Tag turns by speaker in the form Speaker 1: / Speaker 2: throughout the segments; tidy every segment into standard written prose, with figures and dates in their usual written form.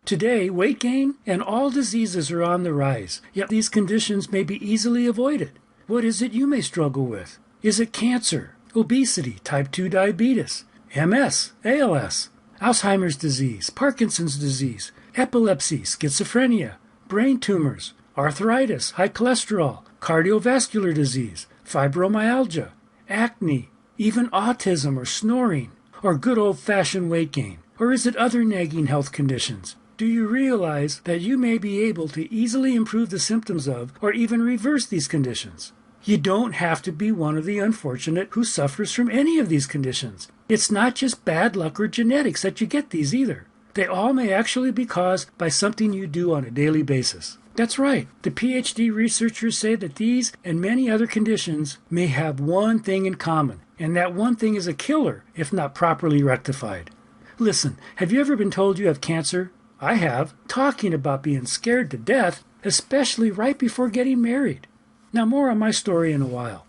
Speaker 1: Today, weight gain and all diseases are on the rise, yet these conditions may be easily avoided. What is it you may struggle with? Is it cancer, obesity, type 2 diabetes, MS, ALS, Alzheimer's disease, Parkinson's disease, epilepsy, schizophrenia, brain tumors, arthritis, high cholesterol, cardiovascular disease, fibromyalgia, acne, even autism or snoring, or good old-fashioned weight gain? Or is it other nagging health conditions? Do you realize that you may be able to easily improve the symptoms of or even reverse these conditions? You don't have to be one of the unfortunate who suffers from any of these conditions. It's not just bad luck or genetics that you get these either. They all may actually be caused by something you do on a daily basis. That's right. The PhD researchers say that these and many other conditions may have one thing in common, and that one thing is a killer if not properly rectified. Listen, have you ever been told you have cancer? I have. Talking about being scared to death, especially right before getting married. Now more on my story in a while.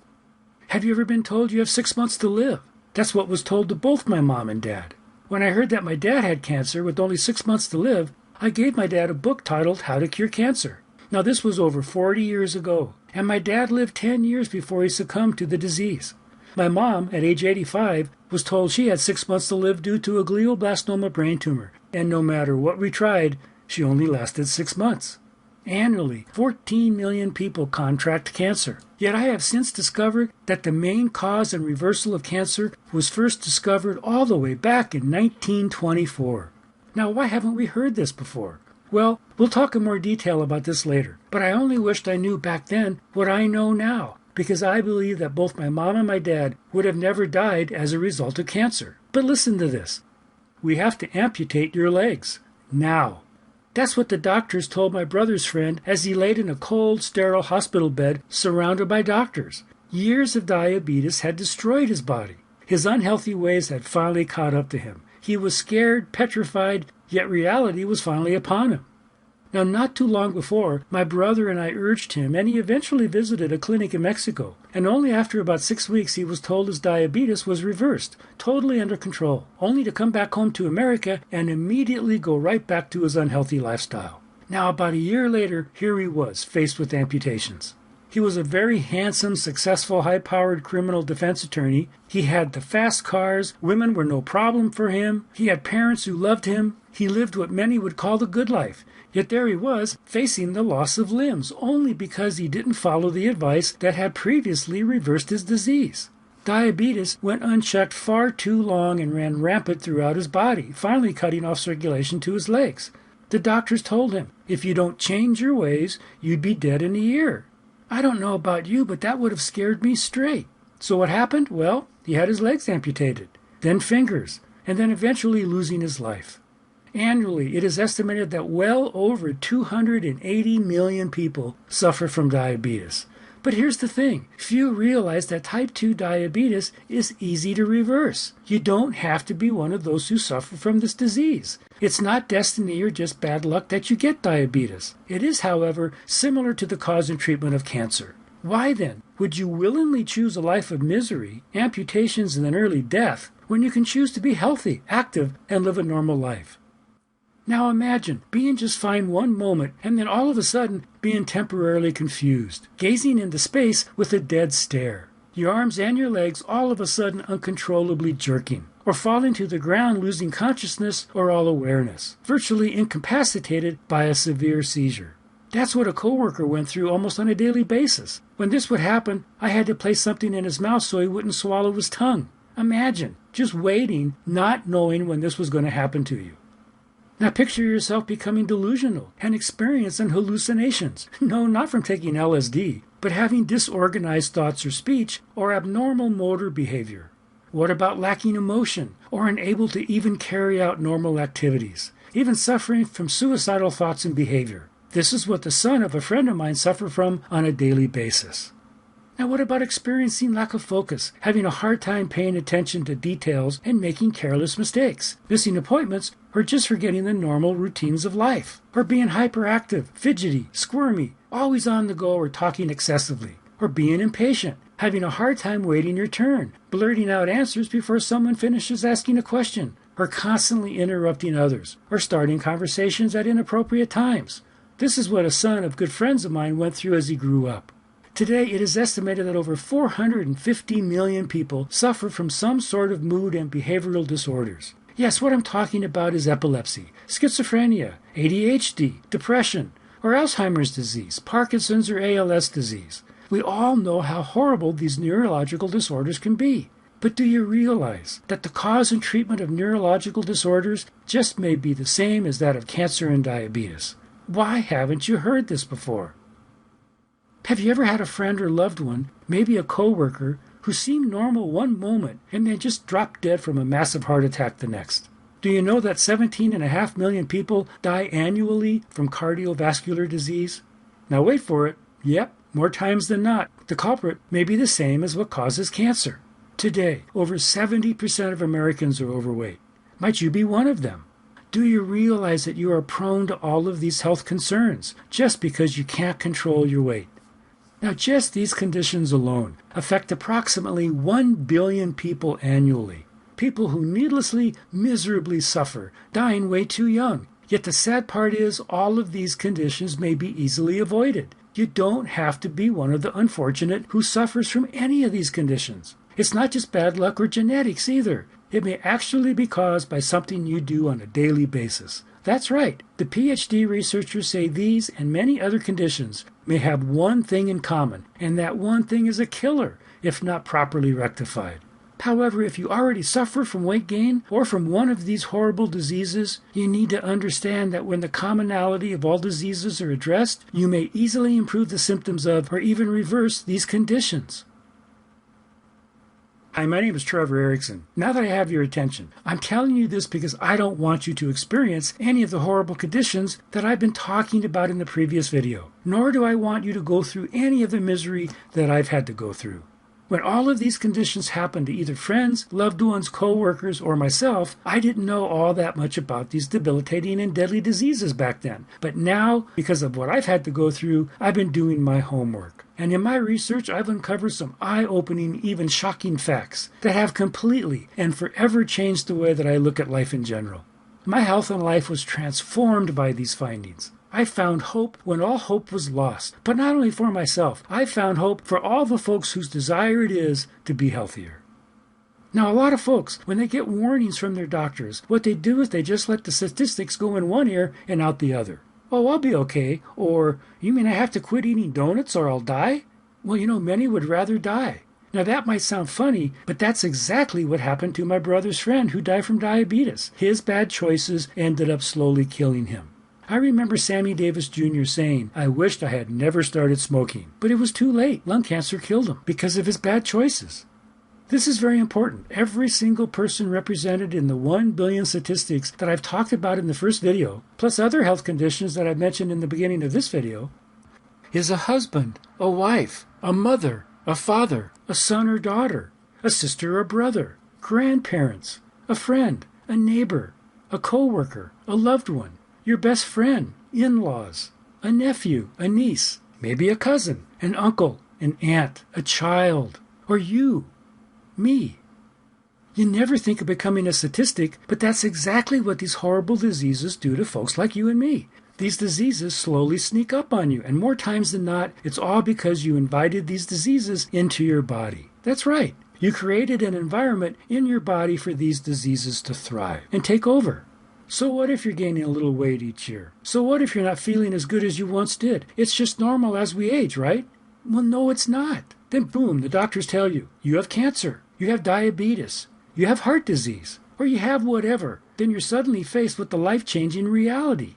Speaker 1: Have you ever been told you have 6 months to live? That's what was told to both my mom and dad. When I heard that my dad had cancer with only 6 months to live, I gave my dad a book titled How to Cure Cancer. Now this was over 40 years ago, and my dad lived 10 years before he succumbed to the disease. My mom, at age 85, was told she had 6 months to live due to a glioblastoma brain tumor, and no matter what we tried, she only lasted 6 months. Annually, 14 million people contract cancer. Yet I have since discovered that the main cause and reversal of cancer was first discovered all the way back in 1924. Now, why haven't we heard this before? Well, we'll talk in more detail about this later, but I only wished I knew back then what I know now, because I believe that both my mom and my dad would have never died as a result of cancer. But listen to this. We have to amputate your legs. Now. That's what the doctors told my brother's friend as he laid in a cold, sterile hospital bed surrounded by doctors. Years of diabetes had destroyed his body. His unhealthy ways had finally caught up to him. He was scared, petrified, yet reality was finally upon him. Now, not too long before, my brother and I urged him, and he eventually visited a clinic in Mexico. And only after about 6 weeks he was told his diabetes was reversed, totally under control, only to come back home to America and immediately go right back to his unhealthy lifestyle. Now, about a year later, here he was, faced with amputations. He was a very handsome, successful, high-powered criminal defense attorney. He had the fast cars. Women were no problem for him. He had parents who loved him. He lived what many would call the good life. Yet there he was, facing the loss of limbs, only because he didn't follow the advice that had previously reversed his disease. Diabetes went unchecked far too long and ran rampant throughout his body, finally cutting off circulation to his legs. The doctors told him, if you don't change your ways, you'd be dead in a year. I don't know about you, but that would have scared me straight. So what happened? Well, he had his legs amputated, then fingers, and then eventually losing his life. Annually, it is estimated that well over 280 million people suffer from diabetes. But here's the thing. Few realize that type 2 diabetes is easy to reverse. You don't have to be one of those who suffer from this disease. It's not destiny or just bad luck that you get diabetes. It is, however, similar to the cause and treatment of cancer. Why then would you willingly choose a life of misery, amputations, and an early death when you can choose to be healthy, active, and live a normal life? Now imagine being just fine one moment and then all of a sudden being temporarily confused, gazing into space with a dead stare, your arms and your legs all of a sudden uncontrollably jerking, or falling to the ground losing consciousness or all awareness, virtually incapacitated by a severe seizure. That's what a coworker went through almost on a daily basis. When this would happen, I had to place something in his mouth so he wouldn't swallow his tongue. Imagine just waiting, not knowing when this was going to happen to you. Now picture yourself becoming delusional and experiencing hallucinations. No, not from taking LSD, but having disorganized thoughts or speech or abnormal motor behavior. What about lacking emotion or unable to even carry out normal activities, even suffering from suicidal thoughts and behavior? This is what the son of a friend of mine suffered from on a daily basis. Now what about experiencing lack of focus, having a hard time paying attention to details and making careless mistakes, missing appointments, or just forgetting the normal routines of life, or being hyperactive, fidgety, squirmy, always on the go or talking excessively, or being impatient, having a hard time waiting your turn, blurting out answers before someone finishes asking a question, or constantly interrupting others, or starting conversations at inappropriate times. This is what a son of good friends of mine went through as he grew up. Today, it is estimated that over 450 million people suffer from some sort of mood and behavioral disorders. Yes, what I'm talking about is epilepsy, schizophrenia, ADHD, depression, or Alzheimer's disease, Parkinson's or ALS disease. We all know how horrible these neurological disorders can be. But do you realize that the cause and treatment of neurological disorders just may be the same as that of cancer and diabetes? Why haven't you heard this before? Have you ever had a friend or loved one, maybe a coworker, who seemed normal one moment and then just dropped dead from a massive heart attack the next? Do you know that 17.5 million people die annually from cardiovascular disease? Now wait for it. Yep, more times than not, the culprit may be the same as what causes cancer. Today, over 70% of Americans are overweight. Might you be one of them? Do you realize that you are prone to all of these health concerns just because you can't control your weight? Now, just these conditions alone affect approximately 1 billion people annually. People who needlessly, miserably suffer, dying way too young. Yet the sad part is all of these conditions may be easily avoided. You don't have to be one of the unfortunate who suffers from any of these conditions. It's not just bad luck or genetics either. It may actually be caused by something you do on a daily basis. That's right. The PhD researchers say these and many other conditions may have one thing in common, and that one thing is a killer if not properly rectified. However, if you already suffer from weight gain or from one of these horrible diseases, you need to understand that when the commonality of all diseases are addressed, you may easily improve the symptoms of or even reverse these conditions. Hi, my name is Trevor Erickson. Now that I have your attention, I'm telling you this because I don't want you to experience any of the horrible conditions that I've been talking about in the previous video, nor do I want you to go through any of the misery that I've had to go through. When all of these conditions happened to either friends, loved ones, co-workers, or myself, I didn't know all that much about these debilitating and deadly diseases back then. But now, because of what I've had to go through, I've been doing my homework. And in my research, I've uncovered some eye-opening, even shocking facts that have completely and forever changed the way that I look at life in general. My health and life was transformed by these findings. I found hope when all hope was lost. But not only for myself, I found hope for all the folks whose desire it is to be healthier. Now, a lot of folks, when they get warnings from their doctors, what they do is they just let the statistics go in one ear and out the other. Oh, I'll be okay. Or, you mean I have to quit eating donuts or I'll die? Well, many would rather die. Now, that might sound funny, but that's exactly what happened to my brother's friend who died from diabetes. His bad choices ended up slowly killing him. I remember Sammy Davis Jr. saying, "I wished I had never started smoking." But it was too late. Lung cancer killed him because of his bad choices. This is very important. Every single person represented in the 1 billion statistics that I've talked about in the first video, plus other health conditions that I mentioned in the beginning of this video, is a husband, a wife, a mother, a father, a son or daughter, a sister or brother, grandparents, a friend, a neighbor, a co-worker, a loved one, your best friend, in-laws, a nephew, a niece, maybe a cousin, an uncle, an aunt, a child, or you, me. You never think of becoming a statistic, but that's exactly what these horrible diseases do to folks like you and me. These diseases slowly sneak up on you, and more times than not, it's all because you invited these diseases into your body. That's right. You created an environment in your body for these diseases to thrive and take over. So what if you're gaining a little weight each year? So what if you're not feeling as good as you once did? It's just normal as we age, right? Well, no, it's not. Then boom, the doctors tell you, you have cancer, you have diabetes, you have heart disease, or you have whatever. Then you're suddenly faced with the life-changing reality.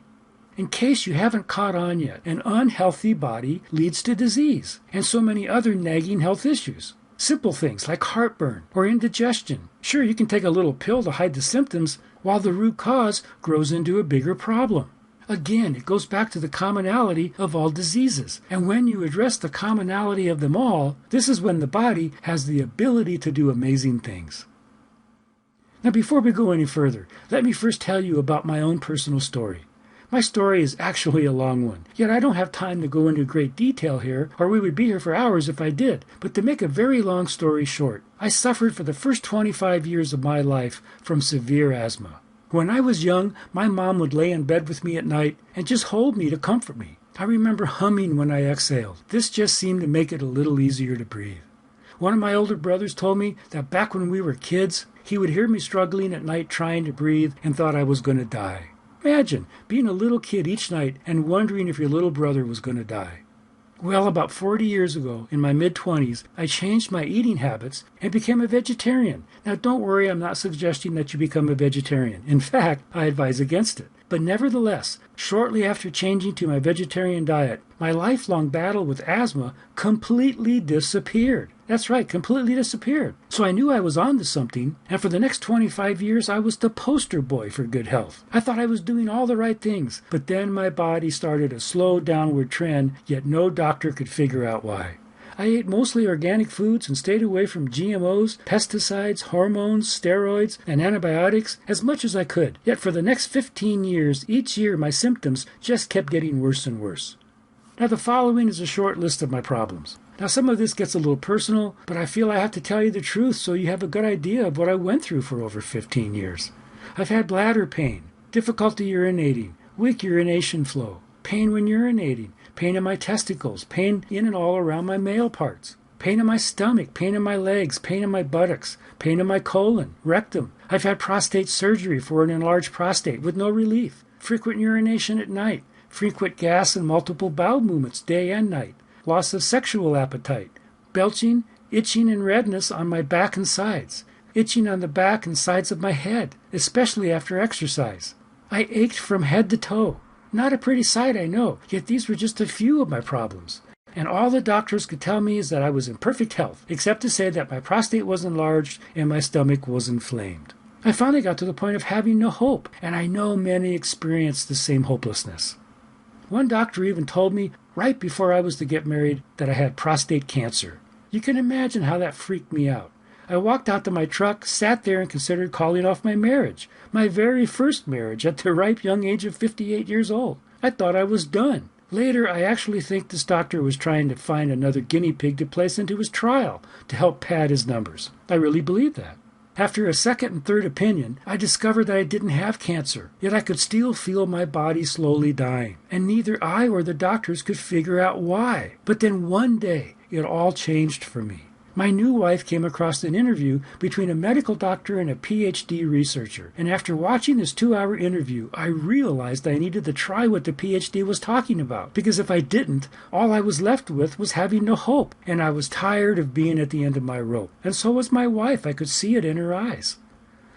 Speaker 1: In case you haven't caught on yet, an unhealthy body leads to disease and so many other nagging health issues. Simple things like heartburn or indigestion. Sure, you can take a little pill to hide the symptoms while the root cause grows into a bigger problem. Again, it goes back to the commonality of all diseases. And when you address the commonality of them all, this is when the body has the ability to do amazing things. Now, before we go any further, let me first tell you about my own personal story. My story is actually a long one, yet I don't have time to go into great detail here, or we would be here for hours if I did. But to make a very long story short, I suffered for the first 25 years of my life from severe asthma. When I was young, my mom would lay in bed with me at night and just hold me to comfort me. I remember humming when I exhaled. This just seemed to make it a little easier to breathe. One of my older brothers told me that back when we were kids, he would hear me struggling at night trying to breathe and thought I was going to die. Imagine being a little kid each night and wondering if your little brother was going to die. Well, about 40 years ago, in my mid-20s, I changed my eating habits and became a vegetarian. Now, don't worry, I'm not suggesting that you become a vegetarian. In fact, I advise against it. But nevertheless, shortly after changing to my vegetarian diet, my lifelong battle with asthma completely disappeared. That's right, completely disappeared. So I knew I was onto something, and for the next 25 years, I was the poster boy for good health. I thought I was doing all the right things, but then my body started a slow downward trend, yet no doctor could figure out why. I ate mostly organic foods and stayed away from GMOs, pesticides, hormones, steroids, and antibiotics as much as I could. Yet for the next 15 years, each year my symptoms just kept getting worse and worse. Now the following is a short list of my problems. Now some of this gets a little personal, but I feel I have to tell you the truth so you have a good idea of what I went through for over 15 years. I've had bladder pain, difficulty urinating, weak urination flow, pain when urinating, pain in my testicles, pain in and all around my male parts, pain in my stomach, pain in my legs, pain in my buttocks, pain in my colon, rectum. I've had prostate surgery for an enlarged prostate with no relief, frequent urination at night, frequent gas and multiple bowel movements day and night, loss of sexual appetite, belching, itching and redness on my back and sides, itching on the back and sides of my head, especially after exercise. I ached from head to toe. Not a pretty sight, I know, yet these were just a few of my problems. And all the doctors could tell me is that I was in perfect health, except to say that my prostate was enlarged and my stomach was inflamed. I finally got to the point of having no hope, and I know many experienced the same hopelessness. One doctor even told me right before I was to get married that I had prostate cancer. You can imagine how that freaked me out. I walked out to my truck, sat there, and considered calling off my marriage. My very first marriage at the ripe young age of 58 years old. I thought I was done. Later, I actually think this doctor was trying to find another guinea pig to place into his trial to help pad his numbers. I really believe that. After a second and third opinion, I discovered that I didn't have cancer, yet I could still feel my body slowly dying. And neither I or the doctors could figure out why. But then one day, it all changed for me. My new wife came across an interview between a medical doctor and a PhD researcher, and after watching this 2-hour interview, I realized I needed to try what the PhD was talking about, because if I didn't, all I was left with was having no hope, and I was tired of being at the end of my rope. And so was my wife. I could see it in her eyes.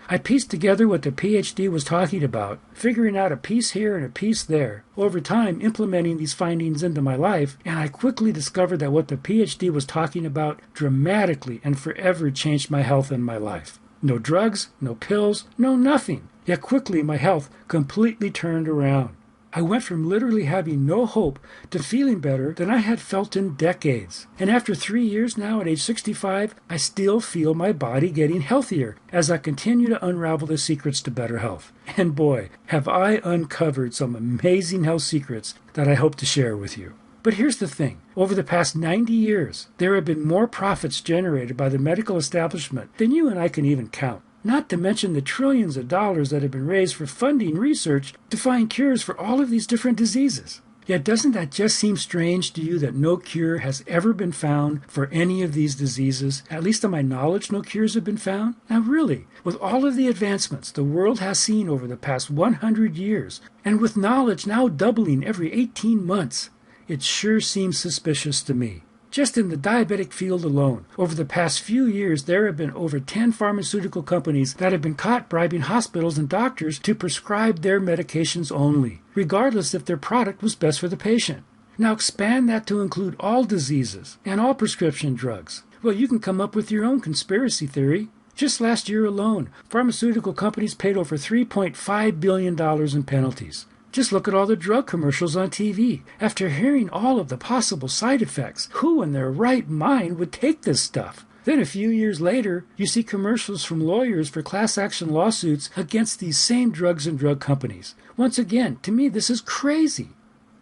Speaker 1: I pieced together what the PhD was talking about, figuring out a piece here and a piece there, over time implementing these findings into my life, and I quickly discovered that what the PhD was talking about dramatically and forever changed my health and my life. No drugs, no pills, no nothing. Yet quickly my health completely turned around. I went from literally having no hope to feeling better than I had felt in decades. And after 3 years now, at age 65, I still feel my body getting healthier as I continue to unravel the secrets to better health. And boy, have I uncovered some amazing health secrets that I hope to share with you. But here's the thing. Over the past 90 years, there have been more profits generated by the medical establishment than you and I can even count. Not to mention the trillions of dollars that have been raised for funding research to find cures for all of these different diseases. Yet doesn't that just seem strange to you that no cure has ever been found for any of these diseases? At least to my knowledge, no cures have been found. Now really, with all of the advancements the world has seen over the past 100 years, and with knowledge now doubling every 18 months, it sure seems suspicious to me. Just in the diabetic field alone, over the past few years, there have been over 10 pharmaceutical companies that have been caught bribing hospitals and doctors to prescribe their medications only, regardless if their product was best for the patient. Now expand that to include all diseases and all prescription drugs. Well, you can come up with your own conspiracy theory. Just last year alone, pharmaceutical companies paid over $3.5 billion in penalties. Just look at all the drug commercials on TV. After hearing all of the possible side effects, who in their right mind would take this stuff? Then a few years later, you see commercials from lawyers for class action lawsuits against these same drugs and drug companies. Once again, to me, this is crazy.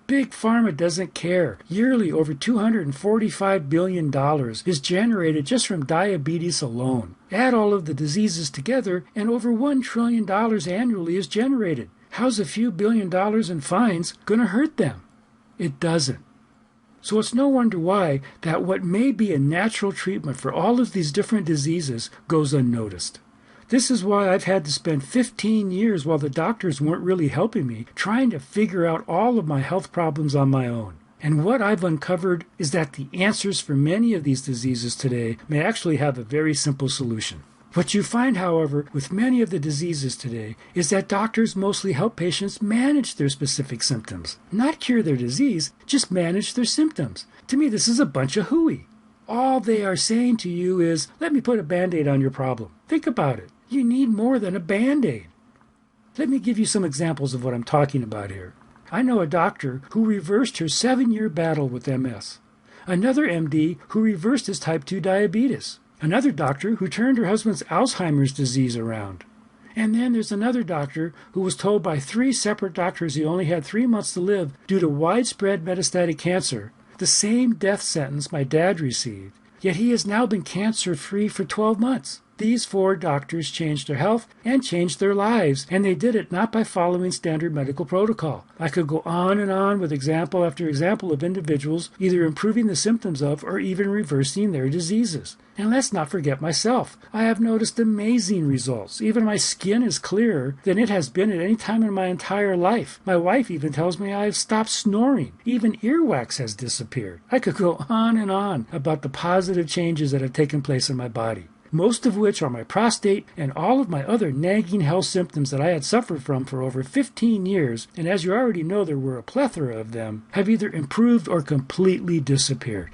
Speaker 1: Big Pharma doesn't care. Yearly, over $245 billion is generated just from diabetes alone. Add all of the diseases together, and over $1 trillion annually is generated. How's a few $1 billion in fines going to hurt them? It doesn't. So it's no wonder why that what may be a natural treatment for all of these different diseases goes unnoticed. This is why I've had to spend 15 years while the doctors weren't really helping me trying to figure out all of my health problems on my own. And what I've uncovered is that the answers for many of these diseases today may actually have a very simple solution. What you find, however, with many of the diseases today is that doctors mostly help patients manage their specific symptoms. Not cure their disease, just manage their symptoms. To me, this is a bunch of hooey. All they are saying to you is, let me put a Band-Aid on your problem. Think about it. You need more than a Band-Aid. Let me give you some examples of what I'm talking about here. I know a doctor who reversed her 7-year battle with MS. Another MD who reversed his type 2 diabetes. Another doctor who turned her husband's Alzheimer's disease around. And then there's another doctor who was told by 3 separate doctors he only had 3 months to live due to widespread metastatic cancer, the same death sentence my dad received, yet he has now been cancer-free for 12 months. These 4 doctors changed their health and changed their lives, and they did it not by following standard medical protocol. I could go on with example after example of individuals either improving the symptoms of or even reversing their diseases. And let's not forget myself. I have noticed amazing results. Even my skin is clearer than it has been at any time in my entire life. My wife even tells me I have stopped snoring. Even earwax has disappeared. I could go on about the positive changes that have taken place in my body, most of which are my prostate and all of my other nagging health symptoms that I had suffered from for over 15 years, and as you already know there were a plethora of them, have either improved or completely disappeared.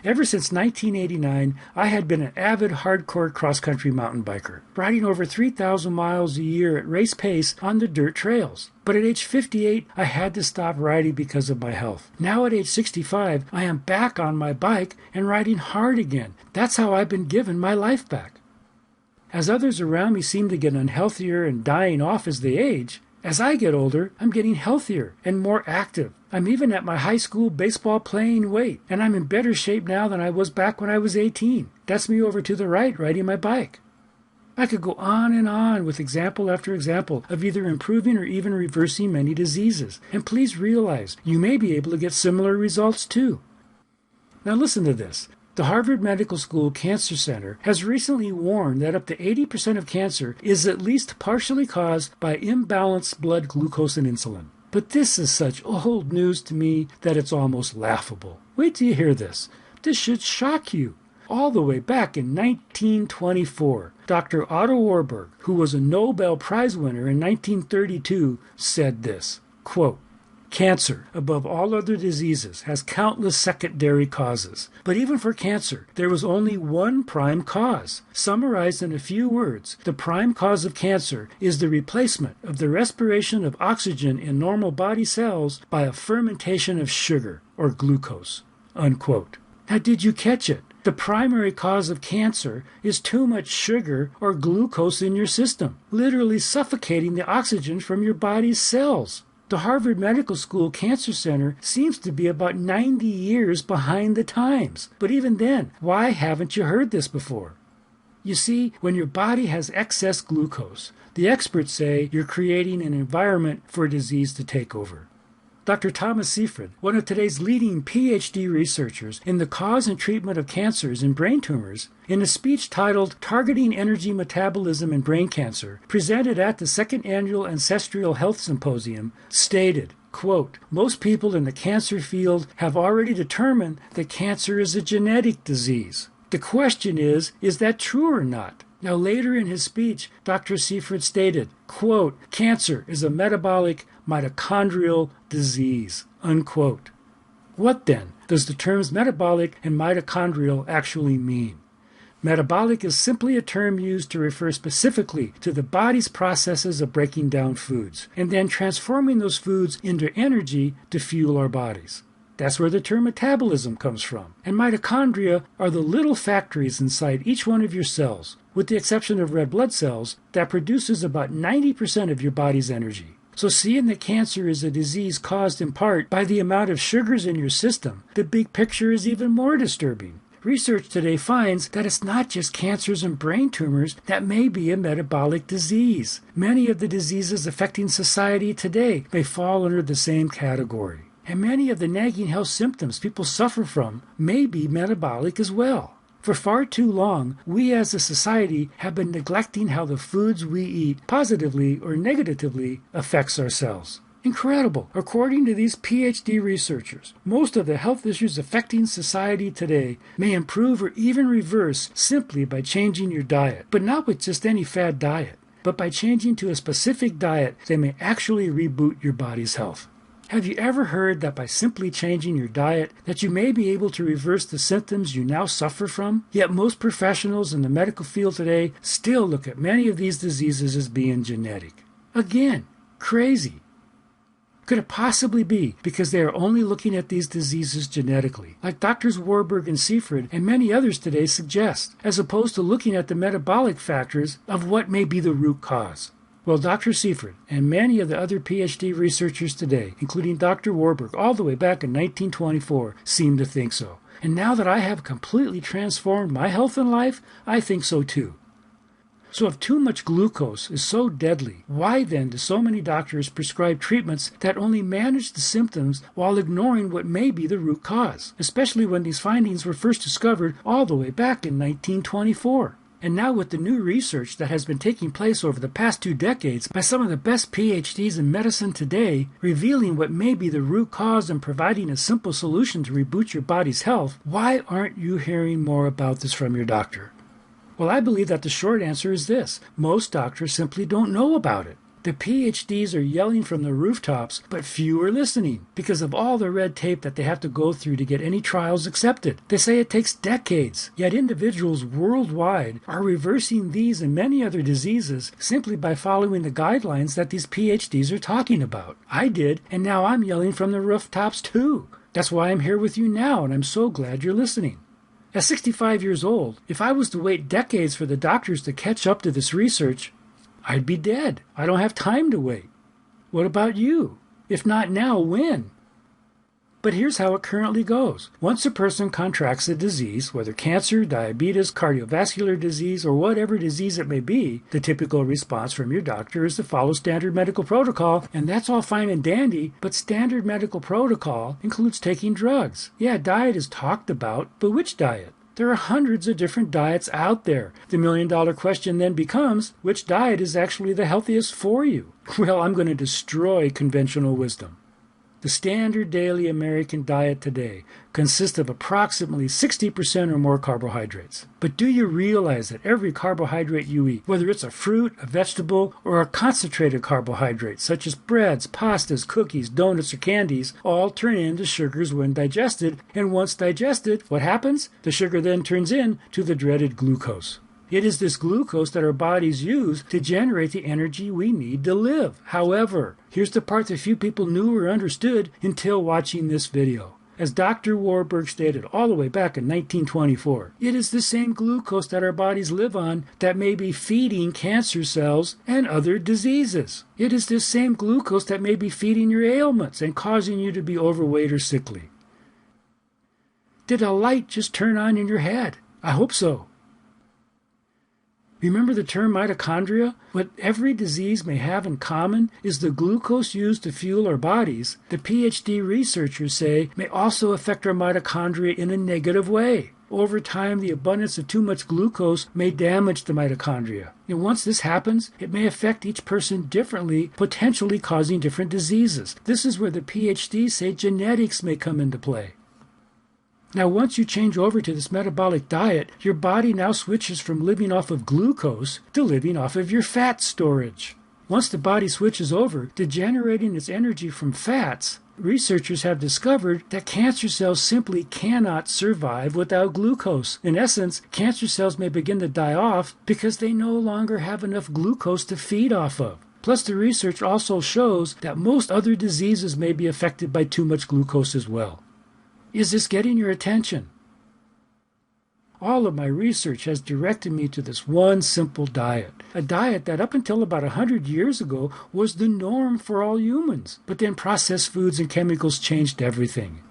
Speaker 1: Ever since 1989, I had been an avid hardcore cross-country mountain biker, riding over 3,000 miles a year at race pace on the dirt trails. But at age 58, I had to stop riding because of my health. Now at age 65, I am back on my bike and riding hard again. That's how I've been given my life back. As others around me seem to get unhealthier and dying off as they age, as I get older, I'm getting healthier and more active. I'm even at my high school baseball playing weight, and I'm in better shape now than I was back when I was 18. That's me over to the right riding my bike. I could go on with example after example of either improving or even reversing many diseases. And please realize, you may be able to get similar results too. Now listen to this. The Harvard Medical School Cancer Center has recently warned that up to 80% of cancer is at least partially caused by imbalanced blood glucose and insulin. But this is such old news to me that it's almost laughable. Wait till you hear this. This should shock you. All the way back in 1924, Dr. Otto Warburg, who was a Nobel Prize winner in 1932, said this, quote, "Cancer, above all other diseases, has countless secondary causes. But even for cancer, there was only one prime cause. Summarized in a few words, the prime cause of cancer is the replacement of the respiration of oxygen in normal body cells by a fermentation of sugar, or glucose." Unquote. Now, did you catch it? The primary cause of cancer is too much sugar or glucose in your system, literally suffocating the oxygen from your body's cells. The Harvard Medical School Cancer Center seems to be about 90 years behind the times. But even then, why haven't you heard this before? You see, when your body has excess glucose, the experts say you're creating an environment for disease to take over. Dr. Thomas Seyfried, one of today's leading PhD researchers in the cause and treatment of cancers and brain tumors, in a speech titled Targeting Energy Metabolism in Brain Cancer, presented at the Second Annual Ancestral Health Symposium, stated, quote, "Most people in the cancer field have already determined that cancer is a genetic disease. The question is that true or not?" Now later in his speech, Dr. Seyfried stated, quote, "Cancer is a metabolic mitochondrial disease," unquote. What then does the terms metabolic and mitochondrial actually mean? Metabolic is simply a term used to refer specifically to the body's processes of breaking down foods and then transforming those foods into energy to fuel our bodies. That's where the term metabolism comes from. And mitochondria are the little factories inside each one of your cells, with the exception of red blood cells, that produces about 90% of your body's energy. So seeing that cancer is a disease caused in part by the amount of sugars in your system, the big picture is even more disturbing. Research today finds that it's not just cancers and brain tumors that may be a metabolic disease. Many of the diseases affecting society today may fall under the same category. And many of the nagging health symptoms people suffer from may be metabolic as well. For far too long, we as a society have been neglecting how the foods we eat positively or negatively affects our cells. Incredible. According to these PhD researchers, most of the health issues affecting society today may improve or even reverse simply by changing your diet, but not with just any fad diet, but by changing to a specific diet that may actually reboot your body's health. Have you ever heard that by simply changing your diet that you may be able to reverse the symptoms you now suffer from? Yet most professionals in the medical field today still look at many of these diseases as being genetic. Again, crazy. Could it possibly be because they are only looking at these diseases genetically, like Drs. Warburg and Seifert and many others today suggest, as opposed to looking at the metabolic factors of what may be the root cause? Well, Dr. Seifert and many of the other PhD researchers today, including Dr. Warburg all the way back in 1924, seem to think so. And now that I have completely transformed my health and life, I think so too. So if too much glucose is so deadly, why then do so many doctors prescribe treatments that only manage the symptoms while ignoring what may be the root cause, especially when these findings were first discovered all the way back in 1924? And now with the new research that has been taking place over the past 2 decades by some of the best PhDs in medicine today, revealing what may be the root cause and providing a simple solution to reboot your body's health, why aren't you hearing more about this from your doctor? Well, I believe that the short answer is this. Most doctors simply don't know about it. The PhDs are yelling from the rooftops, but few are listening because of all the red tape that they have to go through to get any trials accepted. They say it takes decades, yet individuals worldwide are reversing these and many other diseases simply by following the guidelines that these PhDs are talking about. I did, and now I'm yelling from the rooftops too. That's why I'm here with you now, and I'm so glad you're listening. At 65 years old, if I was to wait decades for the doctors to catch up to this research, I'd be dead. I don't have time to wait. What about you? If not now, when? But here's how it currently goes. Once a person contracts a disease, whether cancer, diabetes, cardiovascular disease, or whatever disease it may be, the typical response from your doctor is to follow standard medical protocol, and that's all fine and dandy, but standard medical protocol includes taking drugs. Yeah, diet is talked about, but which diet? There are hundreds of different diets out there. The million-dollar question then becomes, which diet is actually the healthiest for you? Well, I'm going to destroy conventional wisdom. The standard daily American diet today consists of approximately 60% or more carbohydrates. But do you realize that every carbohydrate you eat, whether it's a fruit, a vegetable, or a concentrated carbohydrate, such as breads, pastas, cookies, donuts, or candies, all turn into sugars when digested, and once digested, what happens? The sugar then turns into the dreaded glucose. It is this glucose that our bodies use to generate the energy we need to live. However, here's the part that few people knew or understood until watching this video. As Dr. Warburg stated all the way back in 1924, it is the same glucose that our bodies live on that may be feeding cancer cells and other diseases. It is this same glucose that may be feeding your ailments and causing you to be overweight or sickly. Did a light just turn on in your head? I hope so. Remember the term mitochondria? What every disease may have in common is the glucose used to fuel our bodies, the PhD researchers say, may also affect our mitochondria in a negative way. Over time, the abundance of too much glucose may damage the mitochondria. And once this happens, it may affect each person differently, potentially causing different diseases. This is where the PhDs say genetics may come into play. Now, once you change over to this metabolic diet, your body now switches from living off of glucose to living off of your fat storage. Once the body switches over to generating its energy from fats, researchers have discovered that cancer cells simply cannot survive without glucose. In essence, cancer cells may begin to die off because they no longer have enough glucose to feed off of. Plus, the research also shows that most other diseases may be affected by too much glucose as well. Is this getting your attention? All of my research has directed me to this one simple diet, a diet that up until about 100 years ago was the norm for all humans. But then processed foods and chemicals changed everything.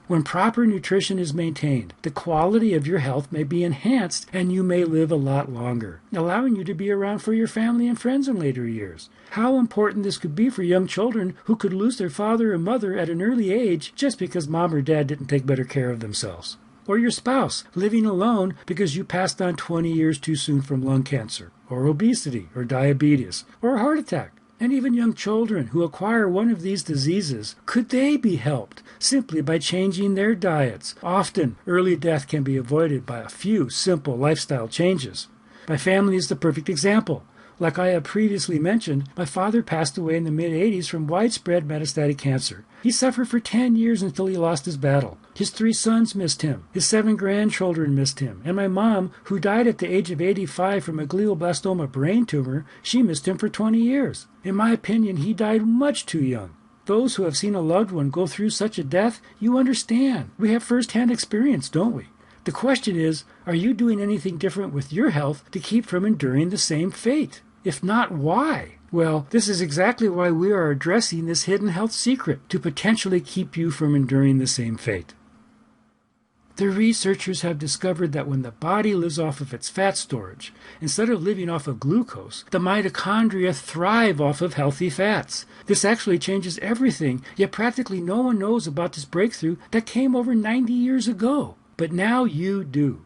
Speaker 1: When proper nutrition is maintained, the quality of your health may be enhanced and you may live a lot longer, allowing you to be around for your family and friends in later years. How important this could be for young children who could lose their father and mother at an early age just because mom or dad didn't take better care of themselves. Or your spouse living alone because you passed on 20 years too soon from lung cancer, or obesity, or diabetes, or a heart attack. And even young children who acquire one of these diseases, could they be helped simply by changing their diets? Often, early death can be avoided by a few simple lifestyle changes. My family is the perfect example. Like I have previously mentioned, my father passed away in the mid-80s from widespread metastatic cancer. He suffered for 10 years until he lost his battle. His 3 sons missed him. His 7 grandchildren missed him. And my mom, who died at the age of 85 from a glioblastoma brain tumor, she missed him for 20 years. In my opinion, he died much too young. Those who have seen a loved one go through such a death, you understand. We have first-hand experience, don't we? The question is, are you doing anything different with your health to keep from enduring the same fate? If not, why? Well, this is exactly why we are addressing this hidden health secret, to potentially keep you from enduring the same fate. The researchers have discovered that when the body lives off of its fat storage, instead of living off of glucose, the mitochondria thrive off of healthy fats. This actually changes everything, yet practically no one knows about this breakthrough that came over 90 years ago. But now you do.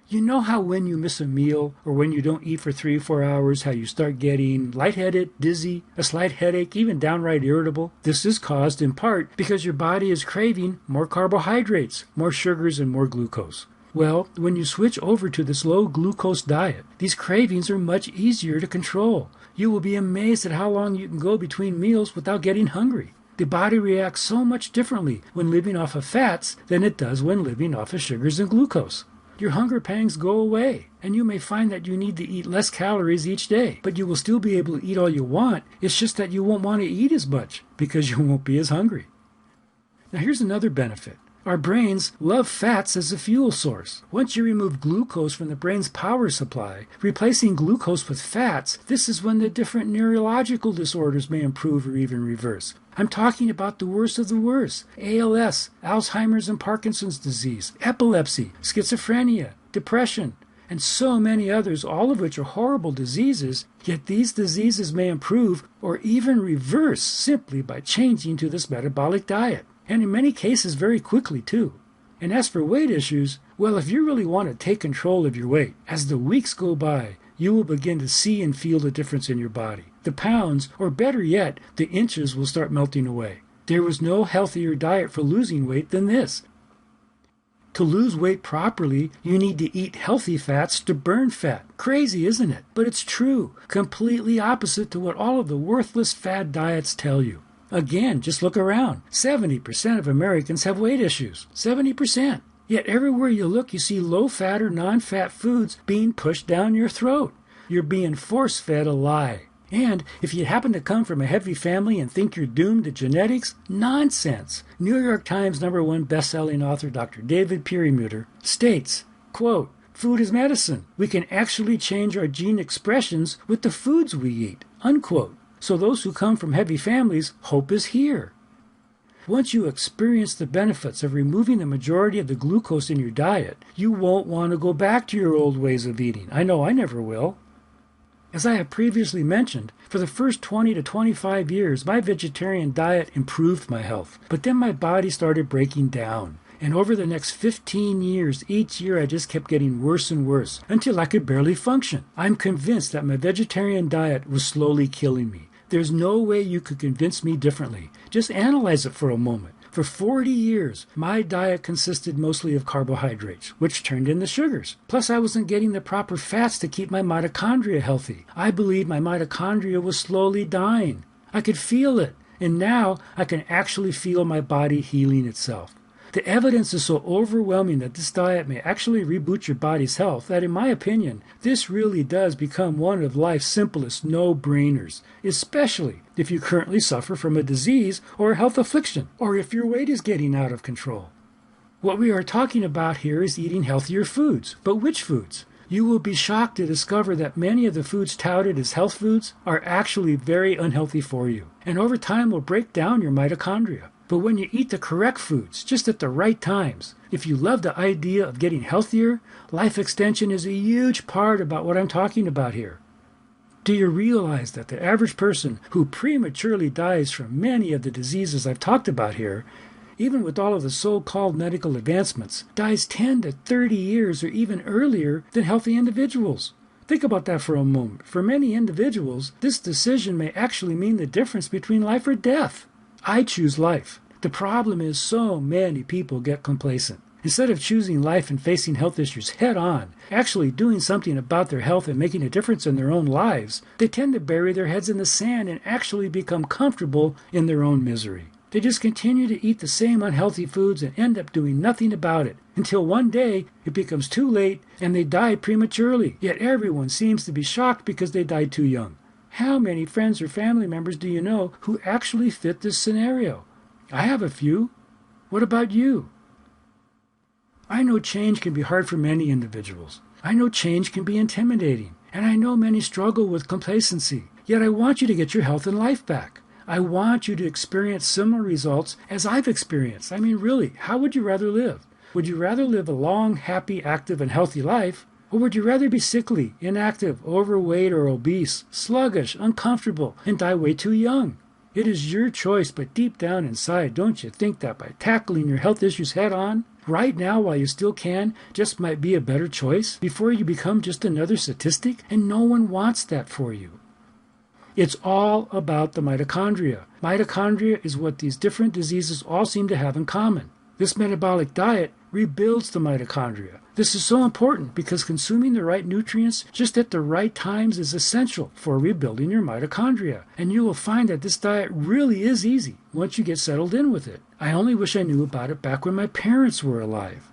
Speaker 1: You know how when you miss a meal or when you don't eat for 3 or 4 hours, how you start getting lightheaded, dizzy, a slight headache, even downright irritable? This is caused in part because your body is craving more carbohydrates, more sugars, and more glucose. Well, when you switch over to this low glucose diet, these cravings are much easier to control. You will be amazed at how long you can go between meals without getting hungry. The body reacts so much differently when living off of fats than it does when living off of sugars and glucose. Your hunger pangs go away, and you may find that you need to eat less calories each day, but you will still be able to eat all you want. It's just that you won't want to eat as much because you won't be as hungry. Now here's another benefit. Our brains love fats as a fuel source. Once you remove glucose from the brain's power supply, replacing glucose with fats, this is when the different neurological disorders may improve or even reverse. I'm talking about the worst of the worst. ALS, Alzheimer's and Parkinson's disease, epilepsy, schizophrenia, depression, and so many others, all of which are horrible diseases, yet these diseases may improve or even reverse simply by changing to this metabolic diet. And in many cases very quickly too. And as for weight issues, well, if you really want to take control of your weight, as the weeks go by, you will begin to see and feel the difference in your body. The pounds, or better yet, the inches will start melting away. There was no healthier diet for losing weight than this. To lose weight properly, you need to eat healthy fats to burn fat. Crazy, isn't it? But it's true. Completely opposite to what all of the worthless fad diets tell you. Again, just look around. 70% of Americans have weight issues. 70%. Yet everywhere you look, you see low-fat or non-fat foods being pushed down your throat. You're being force-fed a lie. And if you happen to come from a heavy family and think you're doomed to genetics, nonsense. New York Times #1 best-selling author Dr. David Perlmutter states, quote, "Food is medicine. We can actually change our gene expressions with the foods we eat," unquote. So those who come from heavy families, hope is here. Once you experience the benefits of removing the majority of the glucose in your diet, you won't want to go back to your old ways of eating. I know I never will. As I have previously mentioned, for the first 20 to 25 years, my vegetarian diet improved my health. But then my body started breaking down. And over the next 15 years, each year I just kept getting worse and worse, until I could barely function. I'm convinced that my vegetarian diet was slowly killing me. There's no way you could convince me differently. Just analyze it for a moment. For 40 years, my diet consisted mostly of carbohydrates, which turned into sugars. Plus, I wasn't getting the proper fats to keep my mitochondria healthy. I believed my mitochondria was slowly dying. I could feel it, and now I can actually feel my body healing itself. The evidence is so overwhelming that this diet may actually reboot your body's health that, in my opinion, this really does become one of life's simplest no-brainers, especially if you currently suffer from a disease or a health affliction, or if your weight is getting out of control. What we are talking about here is eating healthier foods. But which foods? You will be shocked to discover that many of the foods touted as health foods are actually very unhealthy for you, and over time will break down your mitochondria. But when you eat the correct foods, just at the right times, if you love the idea of getting healthier, life extension is a huge part about what I'm talking about here. Do you realize that the average person who prematurely dies from many of the diseases I've talked about here, even with all of the so-called medical advancements, dies 10 to 30 years or even earlier than healthy individuals? Think about that for a moment. For many individuals, this decision may actually mean the difference between life or death. I choose life. The problem is so many people get complacent. Instead of choosing life and facing health issues head on, actually doing something about their health and making a difference in their own lives, they tend to bury their heads in the sand and actually become comfortable in their own misery. They just continue to eat the same unhealthy foods and end up doing nothing about it, until one day it becomes too late and they die prematurely. Yet everyone seems to be shocked because they died too young. How many friends or family members do you know who actually fit this scenario? I have a few. What about you? I know change can be hard for many individuals. I know change can be intimidating, and I know many struggle with complacency. Yet I want you to get your health and life back. I want you to experience similar results as I've experienced. I mean, really, how would you rather live? Would you rather live a long, happy, active, and healthy life? Or would you rather be sickly, inactive, overweight, or obese, sluggish, uncomfortable, and die way too young? It is your choice, but deep down inside, don't you think that by tackling your health issues head on, right now while you still can, just might be a better choice before you become just another statistic? And no one wants that for you. It's all about the mitochondria. Mitochondria is what these different diseases all seem to have in common. This metabolic diet rebuilds the mitochondria. This is so important because consuming the right nutrients just at the right times is essential for rebuilding your mitochondria. And you will find that this diet really is easy once you get settled in with it. I only wish I knew about it back when my parents were alive.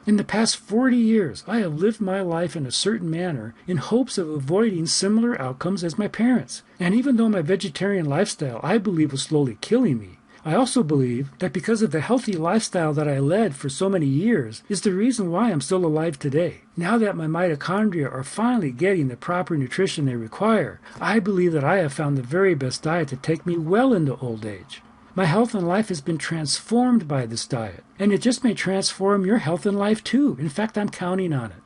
Speaker 1: In the past 40 years, I have lived my life in a certain manner in hopes of avoiding similar outcomes as my parents. And even though my vegetarian lifestyle I believe was slowly killing me, I also believe that because of the healthy lifestyle that I led for so many years is the reason why I'm still alive today. Now that my mitochondria are finally getting the proper nutrition they require, I believe that I have found the very best diet to take me well into old age. My health and life has been transformed by this diet, and it just may transform your health and life too. In fact, I'm counting on it.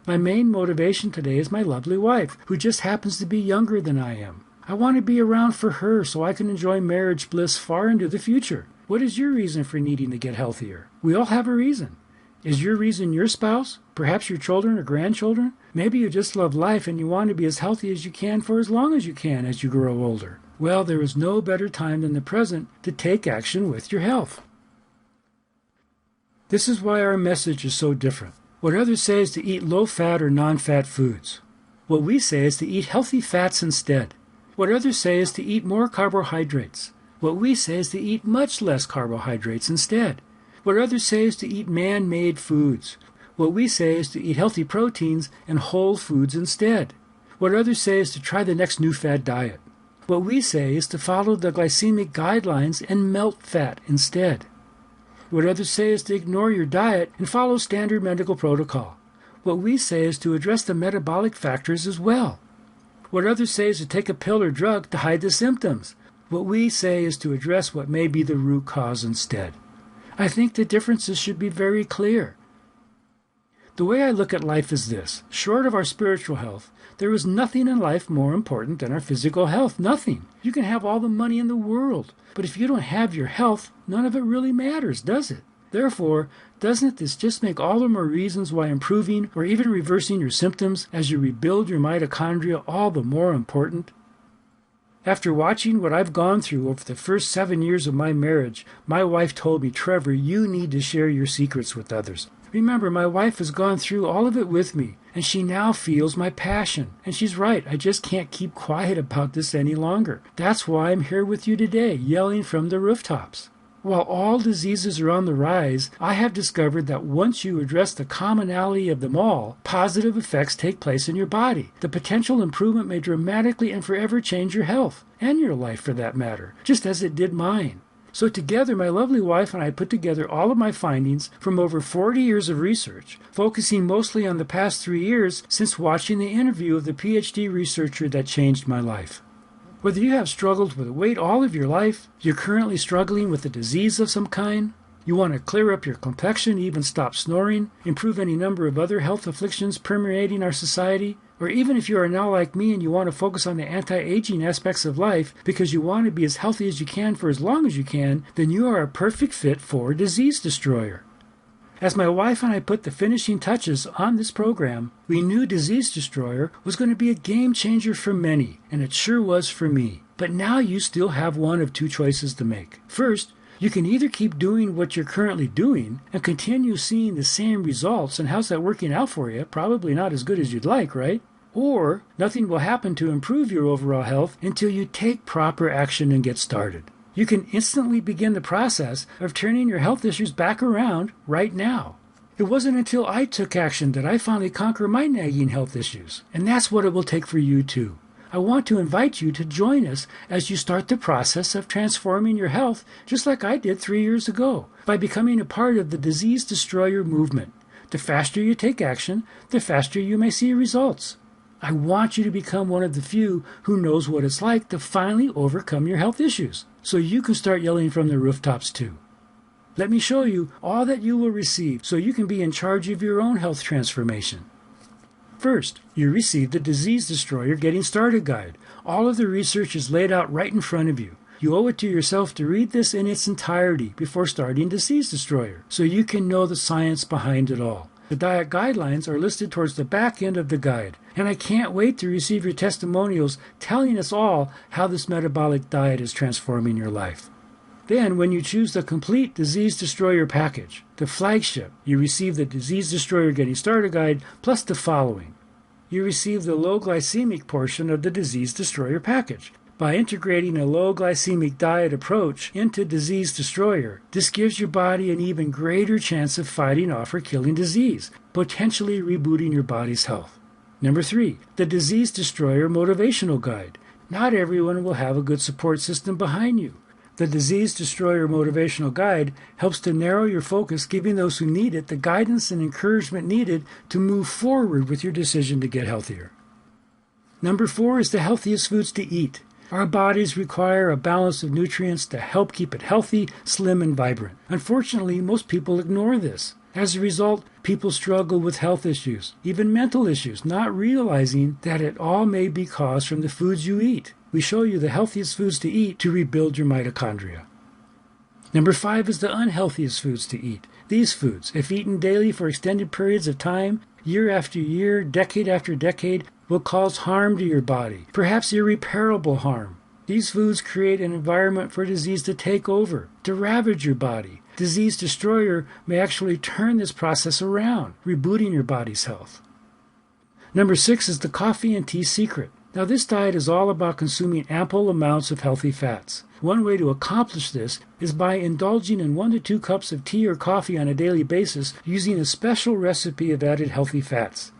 Speaker 1: My main motivation today is my lovely wife, who just happens to be younger than I am. I want to be around for her so I can enjoy marriage bliss far into the future. What is your reason for needing to get healthier? We all have a reason. Is your reason your spouse? Perhaps your children or grandchildren? Maybe you just love life and you want to be as healthy as you can for as long as you can as you grow older. Well, there is no better time than the present to take action with your health. This is why our message is so different. What others say is to eat low-fat or non-fat foods. What we say is to eat healthy fats instead. What others say is to eat more carbohydrates. What we say is to eat much less carbohydrates instead. What others say is to eat man-made foods. What we say is to eat healthy proteins and whole foods instead. What others say is to try the next new fad diet. What we say is to follow the glycemic guidelines and melt fat instead. What others say is to ignore your diet and follow standard medical protocol. What we say is to address the metabolic factors as well. What others say is to take a pill or drug to hide the symptoms. What we say is to address what may be the root cause instead. I think the differences should be very clear. The way I look at life is this. Short of our spiritual health, there is nothing in life more important than our physical health. Nothing. You can have all the money in the world, but if you don't have your health, none of it really matters, does it? Therefore, doesn't this just make all the more reasons why improving or even reversing your symptoms as you rebuild your mitochondria all the more important? After watching what I've gone through over the first 7 years of my marriage, my wife told me, "Trevor, you need to share your secrets with others." Remember, my wife has gone through all of it with me, and she now feels my passion. And she's right, I just can't keep quiet about this any longer. That's why I'm here with you today, yelling from the rooftops. While all diseases are on the rise, I have discovered that once you address the commonality of them all, positive effects take place in your body. The potential improvement may dramatically and forever change your health, and your life for that matter, just as it did mine. So together, my lovely wife and I put together all of my findings from over 40 years of research, focusing mostly on the past 3 years since watching the interview of the PhD researcher that changed my life. Whether you have struggled with weight all of your life, you're currently struggling with a disease of some kind, you want to clear up your complexion, even stop snoring, improve any number of other health afflictions permeating our society, or even if you are now like me and you want to focus on the anti-aging aspects of life because you want to be as healthy as you can for as long as you can, then you are a perfect fit for Disease Destroyer. As my wife and I put the finishing touches on this program, we knew Disease Destroyer was going to be a game changer for many, and it sure was for me. But now you still have one of two choices to make. First, you can either keep doing what you're currently doing and continue seeing the same results, and how's that working out for you? Probably not as good as you'd like, right? Or nothing will happen to improve your overall health until you take proper action and get started. You can instantly begin the process of turning your health issues back around right now. It wasn't until I took action that I finally conquered my nagging health issues, and that's what it will take for you too. I want to invite you to join us as you start the process of transforming your health just like I did 3 years ago by becoming a part of the Disease Destroyer movement. The faster you take action, the faster you may see results. I want you to become one of the few who knows what it's like to finally overcome your health issues, so you can start yelling from the rooftops too. Let me show you all that you will receive so you can be in charge of your own health transformation. First, you receive the Disease Destroyer Getting Started Guide. All of the research is laid out right in front of you. You owe it to yourself to read this in its entirety before starting Disease Destroyer, so you can know the science behind it all. The diet guidelines are listed towards the back end of the guide, and I can't wait to receive your testimonials telling us all how this metabolic diet is transforming your life. Then, when you choose the complete Disease Destroyer package, the flagship, you receive the Disease Destroyer Getting Started Guide plus the following. You receive the low glycemic portion of the Disease Destroyer package. By integrating a low glycemic diet approach into Disease Destroyer, this gives your body an even greater chance of fighting off or killing disease, potentially rebooting your body's health. Number 3, the Disease Destroyer Motivational Guide. Not everyone will have a good support system behind you. The Disease Destroyer Motivational Guide helps to narrow your focus, giving those who need it the guidance and encouragement needed to move forward with your decision to get healthier. Number 4 is the healthiest foods to eat. Our bodies require a balance of nutrients to help keep it healthy, slim, and vibrant. Unfortunately, most people ignore this. As a result, people struggle with health issues, even mental issues, not realizing that it all may be caused from the foods you eat. We show you the healthiest foods to eat to rebuild your mitochondria. Number 5 is the unhealthiest foods to eat. These foods, if eaten daily for extended periods of time, year after year, decade after decade, will cause harm to your body, perhaps irreparable harm. These foods create an environment for disease to take over, to ravage your body. Disease Destroyer may actually turn this process around, rebooting your body's health. Number 6 is the coffee and tea secret. Now, this diet is all about consuming ample amounts of healthy fats. One way to accomplish this is by indulging in 1 to 2 cups of tea or coffee on a daily basis using a special recipe of added healthy fats.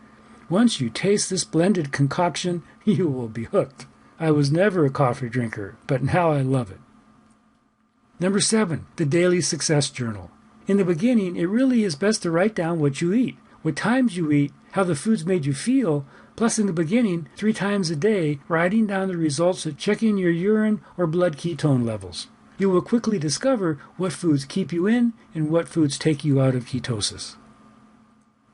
Speaker 1: Once you taste this blended concoction, you will be hooked. I was never a coffee drinker, but now I love it. Number 7, the Daily Success Journal. In the beginning, it really is best to write down what you eat, what times you eat, how the foods made you feel, plus in the beginning, 3 times a day, writing down the results of checking your urine or blood ketone levels. You will quickly discover what foods keep you in and what foods take you out of ketosis.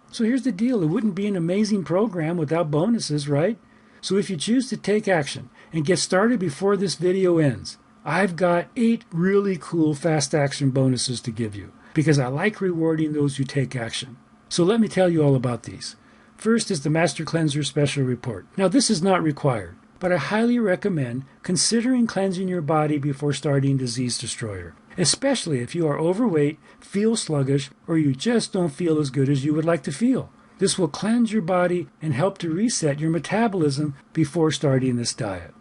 Speaker 1: So here's the deal. It wouldn't be an amazing program without bonuses, right? So if you choose to take action and get started before this video ends, I've got 8 really cool fast action bonuses to give you because I like rewarding those who take action. So let me tell you all about these. First is the Master Cleanser Special Report. Now this is not required, but I highly recommend considering cleansing your body before starting Disease Destroyer, especially if you are overweight, feel sluggish, or you just don't feel as good as you would like to feel. This will cleanse your body and help to reset your metabolism before starting this diet.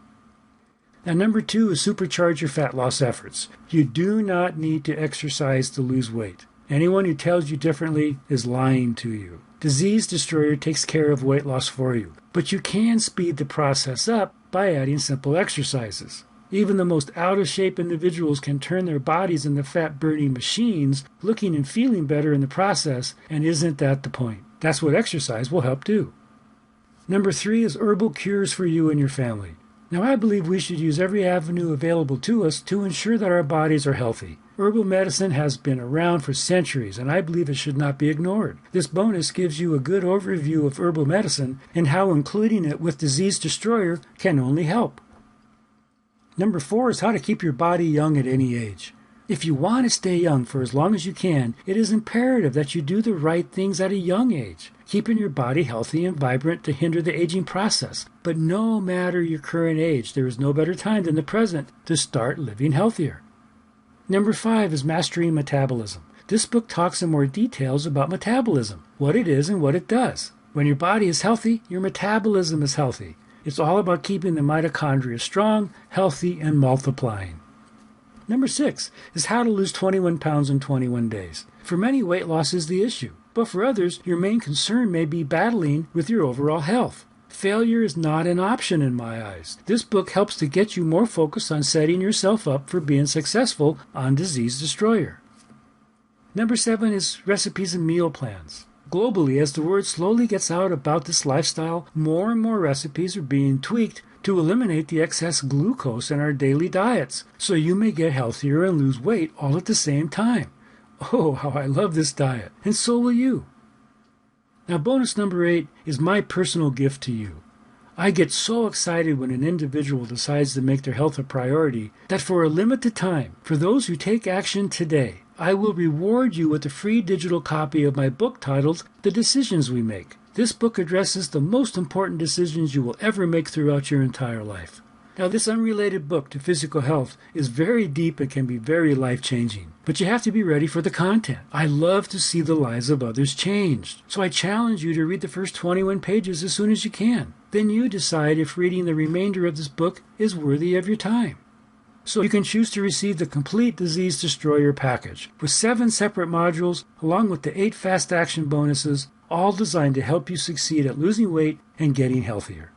Speaker 1: Now, number 2 is supercharge your fat loss efforts. You do not need to exercise to lose weight. Anyone who tells you differently is lying to you. Disease Destroyer takes care of weight loss for you, but you can speed the process up by adding simple exercises. Even the most out-of-shape individuals can turn their bodies into fat-burning machines, looking and feeling better in the process, and isn't that the point? That's what exercise will help do. Number 3 is herbal cures for you and your family. Now, I believe we should use every avenue available to us to ensure that our bodies are healthy. Herbal medicine has been around for centuries, and I believe it should not be ignored. This bonus gives you a good overview of herbal medicine and how including it with Disease Destroyer can only help. Number 4 is how to keep your body young at any age. If you want to stay young for as long as you can, it is imperative that you do the right things at a young age, keeping your body healthy and vibrant to hinder the aging process. But no matter your current age, there is no better time than the present to start living healthier. Number 5 is mastering metabolism. This book talks in more details about metabolism, what it is and what it does. When your body is healthy, your metabolism is healthy. It's all about keeping the mitochondria strong, healthy, and multiplying. Number 6 is how to lose 21 pounds in 21 days. For many, weight loss is the issue, but for others, your main concern may be battling with your overall health. Failure is not an option in my eyes. This book helps to get you more focused on setting yourself up for being successful on Disease Destroyer. Number 7 is recipes and meal plans. Globally, as the word slowly gets out about this lifestyle, more and more recipes are being tweaked to eliminate the excess glucose in our daily diets, so you may get healthier and lose weight all at the same time. Oh, how I love this diet, and so will you. Now, bonus number 8 is my personal gift to you. I get so excited when an individual decides to make their health a priority that for a limited time, for those who take action today, I will reward you with a free digital copy of my book titled The Decisions We Make. This book addresses the most important decisions you will ever make throughout your entire life. Now, this unrelated book to physical health is very deep and can be very life-changing, but you have to be ready for the content. I love to see the lives of others changed, so I challenge you to read the first 21 pages as soon as you can. Then you decide if reading the remainder of this book is worthy of your time. So you can choose to receive the complete Disease Destroyer package with 7 separate modules along with the 8 fast action bonuses, all designed to help you succeed at losing weight and getting healthier.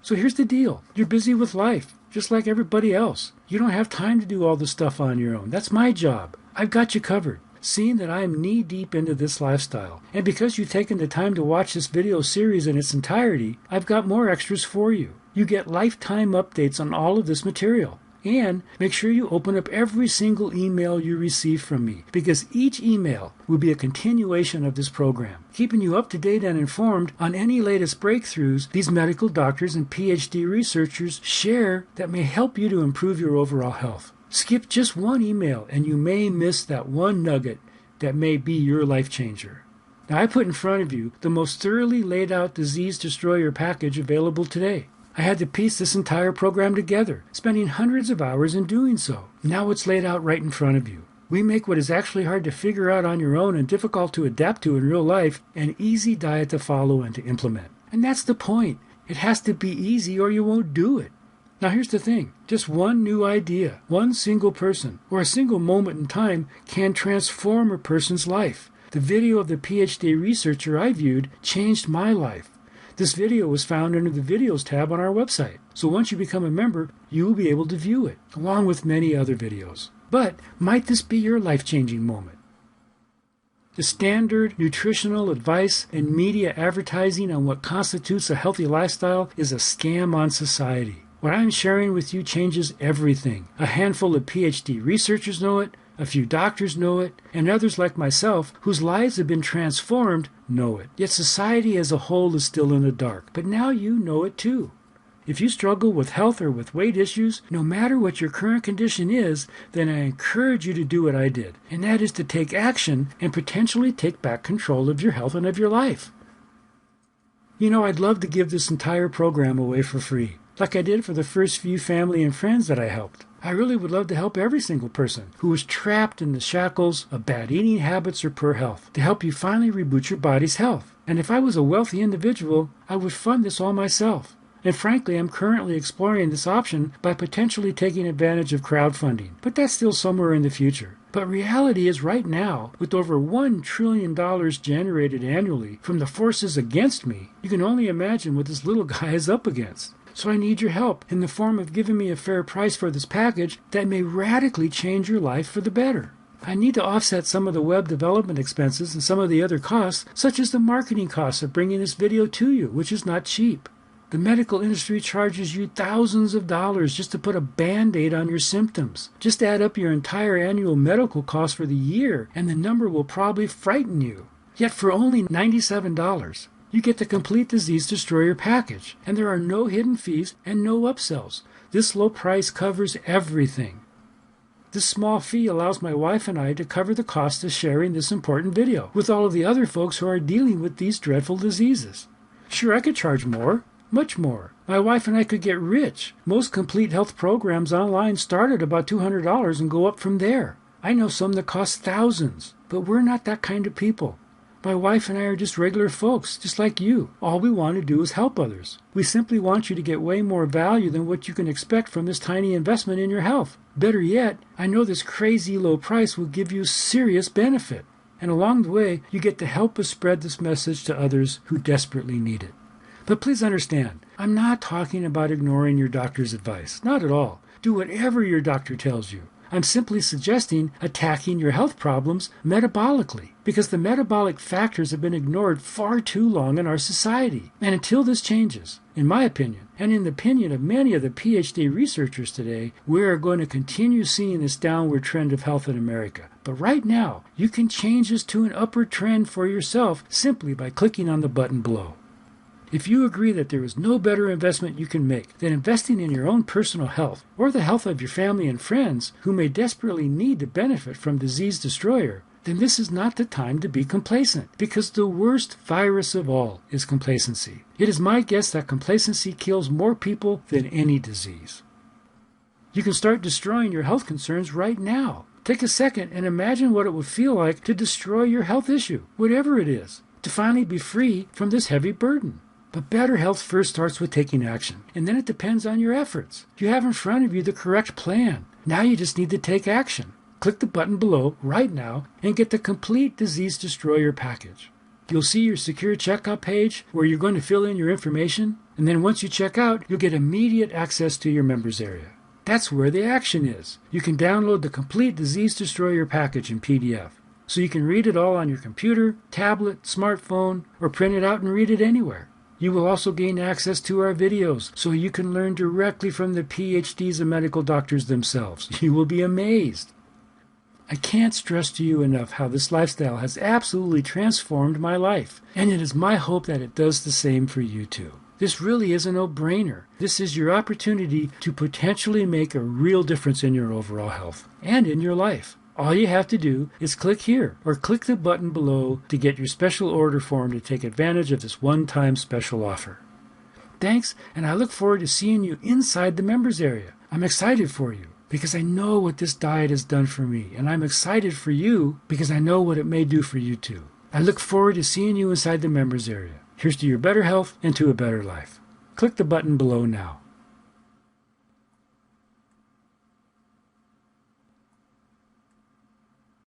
Speaker 1: So here's the deal. You're busy with life, just like everybody else. You don't have time to do all the stuff on your own. That's my job. I've got you covered. Seeing that I am knee-deep into this lifestyle, and because you've taken the time to watch this video series in its entirety, I've got more extras for you. You get lifetime updates on all of this material. And make sure you open up every single email you receive from me, because each email will be a continuation of this program, keeping you up to date and informed on any latest breakthroughs these medical doctors and PhD researchers share that may help you to improve your overall health. Skip just one email and you may miss that one nugget that may be your life changer. Now, I put in front of you the most thoroughly laid out Disease Destroyer package available today. I had to piece this entire program together, spending hundreds of hours in doing so. Now it's laid out right in front of you. We make what is actually hard to figure out on your own and difficult to adapt to in real life an easy diet to follow and to implement. And that's the point. It has to be easy or you won't do it. Now here's the thing. Just one new idea, one single person, or a single moment in time can transform a person's life. The video of the PhD researcher I viewed changed my life. This video was found under the Videos tab on our website. So once you become a member, you will be able to view it, along with many other videos. But might this be your life-changing moment? The standard nutritional advice and media advertising on what constitutes a healthy lifestyle is a scam on society. What I'm sharing with you changes everything. A handful of PhD researchers know it, a few doctors know it, and others like myself, whose lives have been transformed, know it. Yet society as a whole is still in the dark. But now you know it too. If you struggle with health or with weight issues, no matter what your current condition is, then I encourage you to do what I did, and that is to take action and potentially take back control of your health and of your life. You know, I'd love to give this entire program away for free, like I did for the first few family and friends that I helped. I really would love to help every single person who is trapped in the shackles of bad eating habits or poor health, to help you finally reboot your body's health. And if I was a wealthy individual, I would fund this all myself. And frankly, I'm currently exploring this option by potentially taking advantage of crowdfunding, but that's still somewhere in the future. But reality is right now, with over $1 trillion generated annually from the forces against me, you can only imagine what this little guy is up against. So I need your help in the form of giving me a fair price for this package that may radically change your life for the better. I need to offset some of the web development expenses and some of the other costs, such as the marketing costs of bringing this video to you, which is not cheap. The medical industry charges you thousands of dollars just to put a Band-Aid on your symptoms. Just add up your entire annual medical cost for the year, and the number will probably frighten you. Yet for only $97, you get the Complete Disease Destroyer package, and there are no hidden fees and no upsells. This low price covers everything. This small fee allows my wife and I to cover the cost of sharing this important video with all of the other folks who are dealing with these dreadful diseases. Sure, I could charge more. Much more. My wife and I could get rich. Most complete health programs online start at about $200 and go up from there. I know some that cost thousands, but we're not that kind of people. My wife and I are just regular folks, just like you. All we want to do is help others. We simply want you to get way more value than what you can expect from this tiny investment in your health. Better yet, I know this crazy low price will give you serious benefit. And along the way, you get to help us spread this message to others who desperately need it. But please understand, I'm not talking about ignoring your doctor's advice. Not at all. Do whatever your doctor tells you. I'm simply suggesting attacking your health problems metabolically, because the metabolic factors have been ignored far too long in our society. And until this changes, in my opinion, and in the opinion of many of the PhD researchers today, we are going to continue seeing this downward trend of health in America. But right now, you can change this to an upward trend for yourself simply by clicking on the button below. If you agree that there is no better investment you can make than investing in your own personal health or the health of your family and friends who may desperately need to benefit from Disease Destroyer, then this is not the time to be complacent, because the worst virus of all is complacency. It is my guess that complacency kills more people than any disease. You can start destroying your health concerns right now. Take a second and imagine what it would feel like to destroy your health issue, whatever it is, to finally be free from this heavy burden. But better health first starts with taking action, and then it depends on your efforts. You have in front of you the correct plan. Now you just need to take action. Click the button below right now and get the Complete Disease Destroyer package. You'll see your secure checkout page where you're going to fill in your information, and then once you check out, you'll get immediate access to your members area. That's where the action is. You can download the Complete Disease Destroyer package in PDF, so you can read it all on your computer, tablet, smartphone, or print it out and read it anywhere. You will also gain access to our videos, so you can learn directly from the PhDs and medical doctors themselves. You will be amazed. I can't stress to you enough how this lifestyle has absolutely transformed my life, and it is my hope that it does the same for you too. This really is a no-brainer. This is your opportunity to potentially make a real difference in your overall health and in your life. All you have to do is click here or click the button below to get your special order form to take advantage of this one-time special offer. Thanks, and I look forward to seeing you inside the members area. I'm excited for you because I know what this diet has done for me, and I'm excited for you because I know what it may do for you too. I look forward to seeing you inside the members area. Here's to your better health and to a better life. Click the button below now.